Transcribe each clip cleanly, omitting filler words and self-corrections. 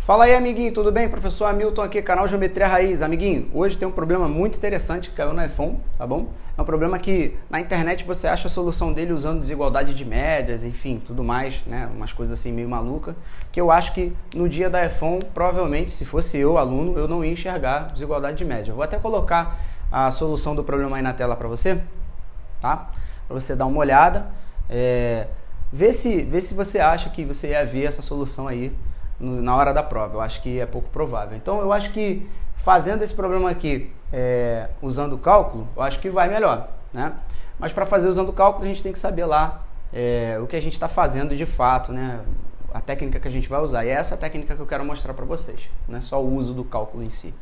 Fala aí, amiguinho, tudo bem? Professor Hamilton aqui, canal Geometria Raiz. Amiguinho, hoje tem um problema muito interessante que caiu no iPhone, tá bom? É um problema que na internet você acha a solução dele usando desigualdade de médias, enfim, tudo mais, né? Umas coisas assim meio maluca, que eu acho que no dia da iPhone, provavelmente, se fosse eu, aluno, eu não ia enxergar desigualdade de média. Eu vou até colocar a solução do problema aí na tela para você, tá? Para você dar uma olhada, vê se você acha que você ia ver essa solução aí na hora da prova. Eu acho que é pouco provável. Então eu acho que fazendo esse problema aqui usando o cálculo, eu acho que vai melhor, né? Mas para fazer usando o cálculo a gente tem que saber lá o que a gente está fazendo de fato, né? A técnica que a gente vai usar. E é essa técnica que eu quero mostrar para vocês, não é só o uso do cálculo em si,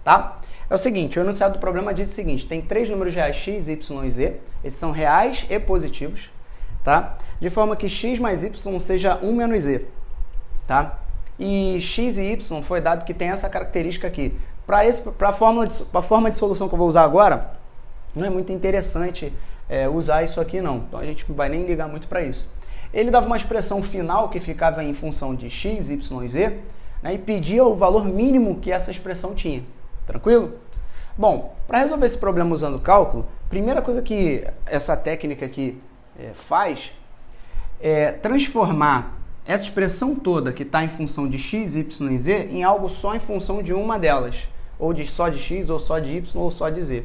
tá? É o seguinte, o enunciado do problema diz o seguinte: tem três números reais x, y e z, esses são reais e positivos, tá? De forma que x mais y seja 1 menos z, tá? E x e y foi dado que tem essa característica aqui. Para a forma de solução que eu vou usar agora, não é muito interessante usar isso aqui não. Então a gente não vai nem ligar muito para isso. Ele dava uma expressão final que ficava em função de x, y e z, né, e pedia o valor mínimo que essa expressão tinha. Tranquilo? Bom, para resolver esse problema usando cálculo, primeira coisa que essa técnica aqui faz é transformar essa expressão toda que está em função de x, y e z em algo só em função de uma delas, ou só de x, ou só de y, ou só de z.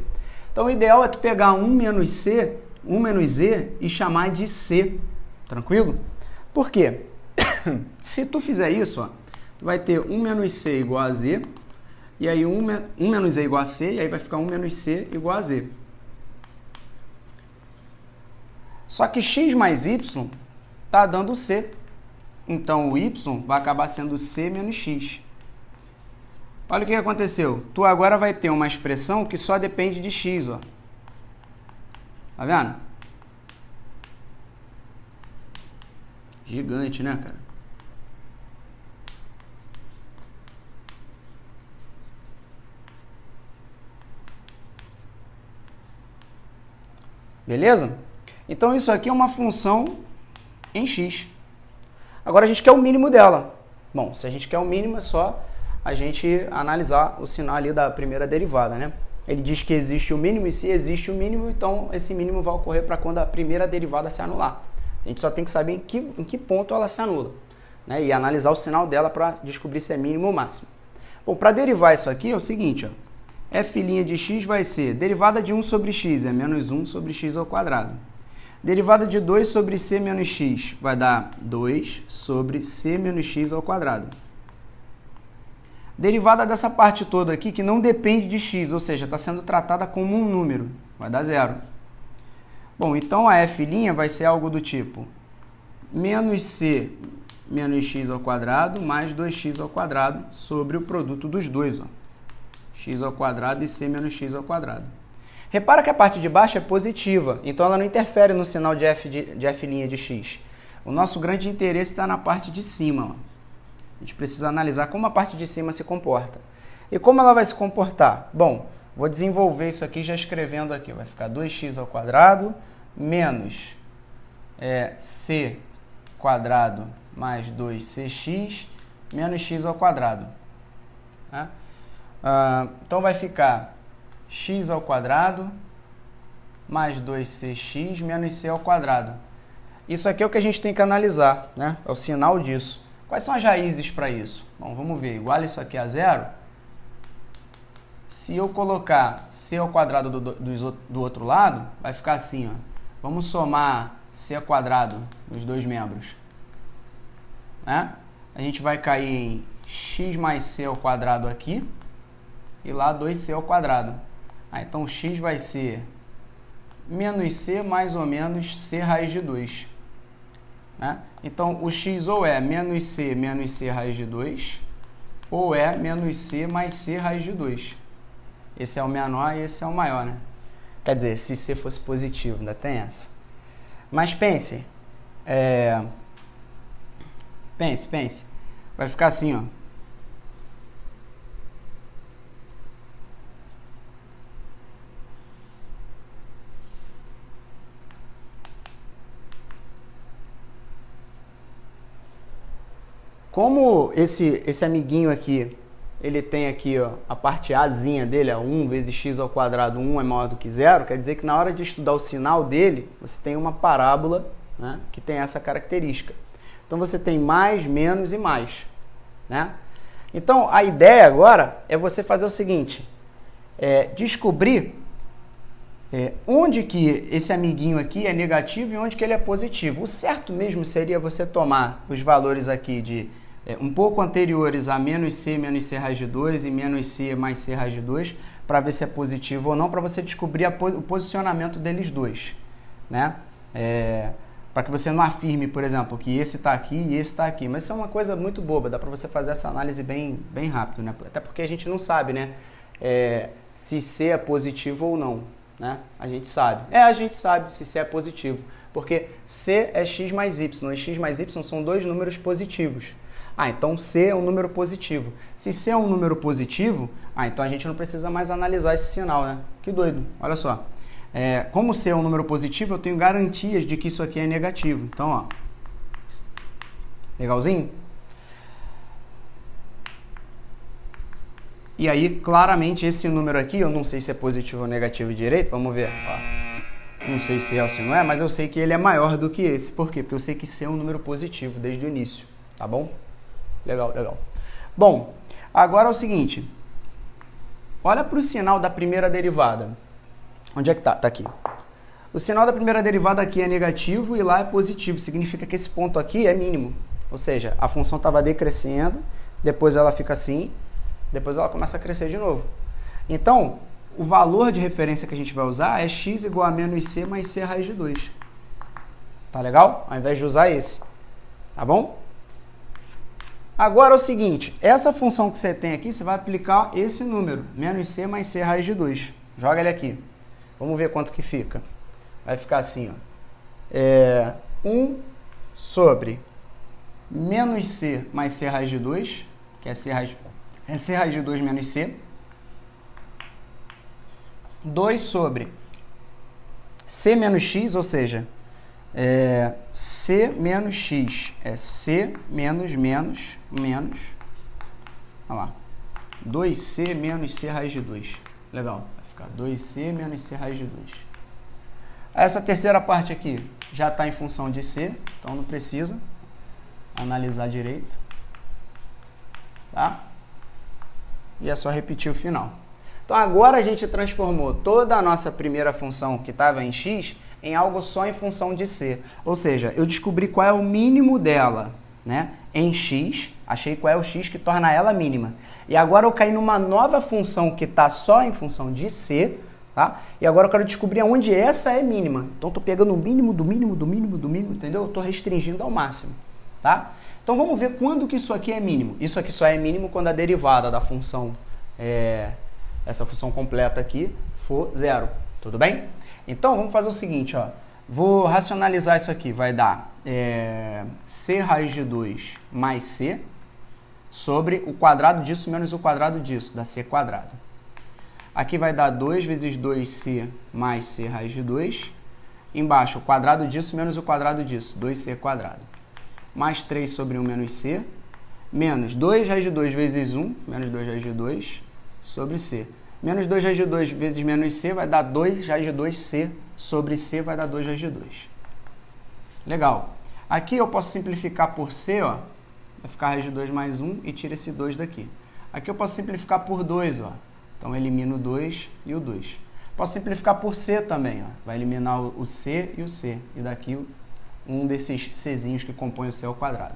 Então o ideal é tu pegar 1 menos z e chamar de c, tranquilo? Por quê? Se tu fizer isso, ó, tu vai ter 1 menos c igual a z, e aí 1 menos z igual a c, e aí vai ficar 1 menos c igual a z. Só que x mais y está dando c. Então, o y vai acabar sendo c menos x. Olha o que aconteceu. Tu agora vai ter uma expressão que só depende de x, ó. Tá vendo? Gigante, né, cara? Beleza? Então, isso aqui é uma função em x. Agora a gente quer o mínimo dela. Bom, se a gente quer o mínimo é só a gente analisar o sinal ali da primeira derivada, né? Ele diz que existe o mínimo e se existe o mínimo, então esse mínimo vai ocorrer para quando a primeira derivada se anular. A gente só tem que saber em que ponto ela se anula, né? E analisar o sinal dela para descobrir se é mínimo ou máximo. Bom, para derivar isso aqui é o seguinte, ó. F' de x vai ser derivada de 1 sobre x, é menos 1 sobre x ao quadrado. Derivada de 2 sobre c menos x vai dar 2 sobre c menos x ao quadrado. Derivada dessa parte toda aqui, que não depende de x, ou seja, está sendo tratada como um número, vai dar 0. Bom, então a f' vai ser algo do tipo menos c menos x ao quadrado mais 2x ao quadrado sobre o produto dos dois, ó. X ao quadrado e c menos x ao quadrado. Repara que a parte de baixo é positiva, então ela não interfere no sinal de f' de x. O nosso grande interesse está na parte de cima. Ó. A gente precisa analisar como a parte de cima se comporta. E como ela vai se comportar? Bom, vou desenvolver isso aqui já escrevendo aqui. Vai ficar 2x ao quadrado menos c quadrado mais 2cx menos x ao quadrado. Tá? Então vai ficar x ao quadrado mais 2cx menos c ao quadrado. Isso aqui é o que a gente tem que analisar, né? É o sinal disso. Quais são as raízes para isso? Bom, vamos ver. Igual isso aqui a zero. Se eu colocar c ao quadrado do outro lado, vai ficar assim, ó. Vamos somar c ao quadrado dos dois membros. Né? A gente vai cair em x mais c ao quadrado aqui e lá 2c ao quadrado. Então, x vai ser menos c mais ou menos c raiz de 2. Né? Então, o x ou é menos c raiz de 2, ou é menos c mais c raiz de 2. Esse é o menor e esse é o maior, né? Quer dizer, se c fosse positivo, ainda tem essa. Mas pense. Pense. Vai ficar assim, ó. Como esse amiguinho aqui, ele tem aqui ó, a parte Azinha dele, 1 vezes x ao quadrado, 1 é maior do que 0, quer dizer que na hora de estudar o sinal dele, você tem uma parábola, né, que tem essa característica. Então você tem mais, menos e mais. Né? Então a ideia agora é você fazer o seguinte, descobrir onde que esse amiguinho aqui é negativo e onde que ele é positivo. O certo mesmo seria você tomar os valores aqui de um pouco anteriores a menos c raiz de 2 e menos c mais c raiz de 2 para ver se é positivo ou não, para você descobrir o posicionamento deles dois. Né? Para que você não afirme, por exemplo, que esse está aqui e esse está aqui. Mas isso é uma coisa muito boba, dá para você fazer essa análise bem rápido. Né? Até porque a gente não sabe, né? Se C é positivo ou não. Né? A gente sabe. A gente sabe se C é positivo. Porque C é x mais y. E x mais y são dois números positivos. Então C é um número positivo. Se C é um número positivo, então a gente não precisa mais analisar esse sinal, né? Que doido. Olha só. Como C é um número positivo, eu tenho garantias de que isso aqui é negativo. Então, ó. Legalzinho? E aí, claramente, esse número aqui, eu não sei se é positivo ou negativo direito, vamos ver. Ó. Não sei se é ou se não é, mas eu sei que ele é maior do que esse. Por quê? Porque eu sei que C é um número positivo desde o início, tá bom? Legal, legal. Bom, agora é o seguinte. Olha para o sinal da primeira derivada. Onde é que tá? Tá aqui. O sinal da primeira derivada aqui é negativo e lá é positivo. Significa que esse ponto aqui é mínimo. Ou seja, a função estava decrescendo, depois ela fica assim, depois ela começa a crescer de novo. Então, o valor de referência que a gente vai usar é x igual a menos c mais c raiz de 2. Tá legal? Ao invés de usar esse. Tá bom? Agora é o seguinte, essa função que você tem aqui, você vai aplicar esse número, menos c mais c raiz de 2. Joga ele aqui. Vamos ver quanto que fica. Vai ficar assim, ó. 1 sobre menos c mais c raiz de 2, que é c raiz de 2 menos c. 2 sobre c menos x, ou seja, c menos x é c menos menos menos, olha lá, 2c menos c raiz de 2. Legal, vai ficar 2c menos c raiz de 2. Essa terceira parte aqui já está em função de c, então não precisa analisar direito. Tá? E é só repetir o final. Então agora a gente transformou toda a nossa primeira função que estava em x em algo só em função de c. Ou seja, eu descobri qual é o mínimo dela, né? Em x, achei qual é o x que torna ela mínima. E agora eu caí numa nova função que está só em função de c, tá? E agora eu quero descobrir onde essa é mínima. Então estou pegando o mínimo do mínimo do mínimo do mínimo, entendeu? Eu estou restringindo ao máximo, tá? Então vamos ver quando que isso aqui é mínimo. Isso aqui só é mínimo quando a derivada da função, essa função completa aqui, for zero. Tudo bem? Então vamos fazer o seguinte, ó. Vou racionalizar isso aqui. Vai dar c raiz de 2 mais c sobre o quadrado disso menos o quadrado disso, dá c quadrado. Aqui vai dar 2 vezes 2c mais c raiz de 2. Embaixo, o quadrado disso menos o quadrado disso, 2c quadrado. Mais 3 sobre 1 menos c, menos 2 raiz de 2 vezes 1, menos 2 raiz de 2, sobre c. Menos 2 raiz de 2 vezes menos c vai dar 2 raiz de 2c, sobre c vai dar 2 raiz de 2. Legal. Aqui eu posso simplificar por c, ó, vai ficar raiz de 2 mais 1 e tira esse 2 daqui. Aqui eu posso simplificar por 2, ó, então elimino o 2 e o 2. Posso simplificar por c também, ó, vai eliminar o c e o c, e daqui um desses czinhos que compõem o c ao quadrado.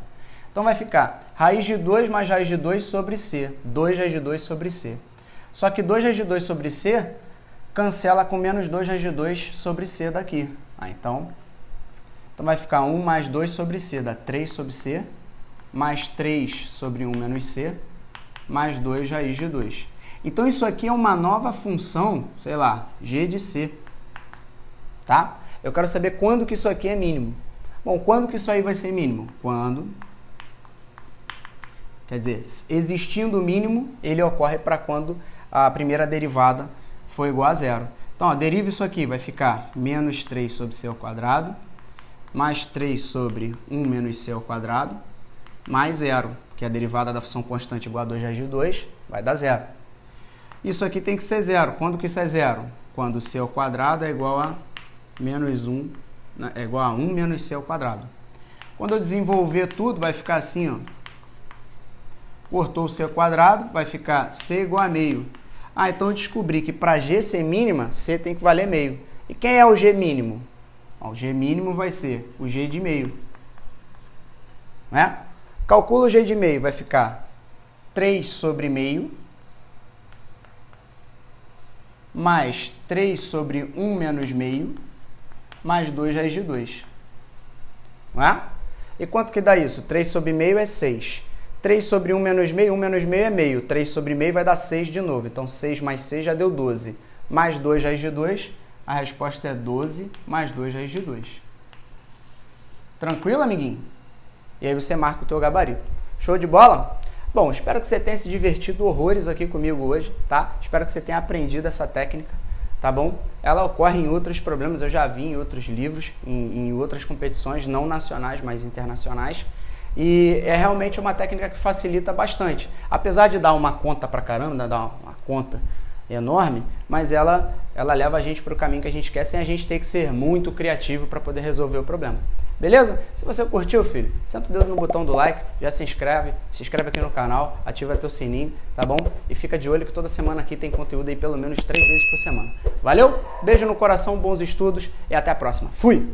Então vai ficar raiz de 2 mais raiz de 2 sobre c, 2 raiz de 2 sobre c. Só que 2 raiz de 2 sobre c cancela com menos 2 raiz de 2 sobre c daqui. Então vai ficar 1 mais 2 sobre c, dá 3 sobre c, mais 3 sobre 1 menos c, mais 2 raiz de 2. Então isso aqui é uma nova função, sei lá, g de c. Tá? Eu quero saber quando que isso aqui é mínimo. Bom, quando que isso aí vai ser mínimo? Quando, quer dizer, existindo o mínimo, ele ocorre para quando a primeira derivada for igual a zero. Então, ó, deriva isso aqui, vai ficar menos 3 sobre c ao quadrado, mais 3 sobre 1 menos c ao quadrado, mais zero, que é a derivada da função constante igual a 2 raiz de 2, vai dar zero. Isso aqui tem que ser zero. Quando que isso é zero? Quando c ao quadrado é igual a menos 1, é igual a 1 menos c ao quadrado. Quando eu desenvolver tudo, vai ficar assim, ó. Cortou o c ao quadrado, vai ficar c igual a meio. Ah, então eu descobri que para g ser mínima, c tem que valer meio. E quem é o g mínimo? Ó, o g mínimo vai ser o g de meio. Né? Calcula o g de meio, vai ficar 3 sobre meio, mais 3 sobre 1 menos meio, mais 2 raiz de 2. Não é? E quanto que dá isso? 3 sobre meio é 6. 3 sobre 1 menos meio é meio. 3 sobre meio vai dar 6 de novo. Então, 6 mais 6 já deu 12. Mais 2 raiz de 2, a resposta é 12 mais 2 raiz de 2. Tranquilo, amiguinho? E aí você marca o teu gabarito. Show de bola? Bom, espero que você tenha se divertido horrores aqui comigo hoje, tá? Espero que você tenha aprendido essa técnica, tá bom? Ela ocorre em outros problemas, eu já vi em outros livros, em outras competições, não nacionais, mas internacionais. E é realmente uma técnica que facilita bastante. Apesar de dar uma conta pra caramba, dar uma conta enorme, mas ela leva a gente para o caminho que a gente quer, sem a gente ter que ser muito criativo para poder resolver o problema. Beleza? Se você curtiu, filho, senta o dedo no botão do like, já se inscreve aqui no canal, ativa teu sininho, tá bom? E fica de olho que toda semana aqui tem conteúdo aí pelo menos 3 vezes por semana. Valeu? Beijo no coração, bons estudos e até a próxima. Fui!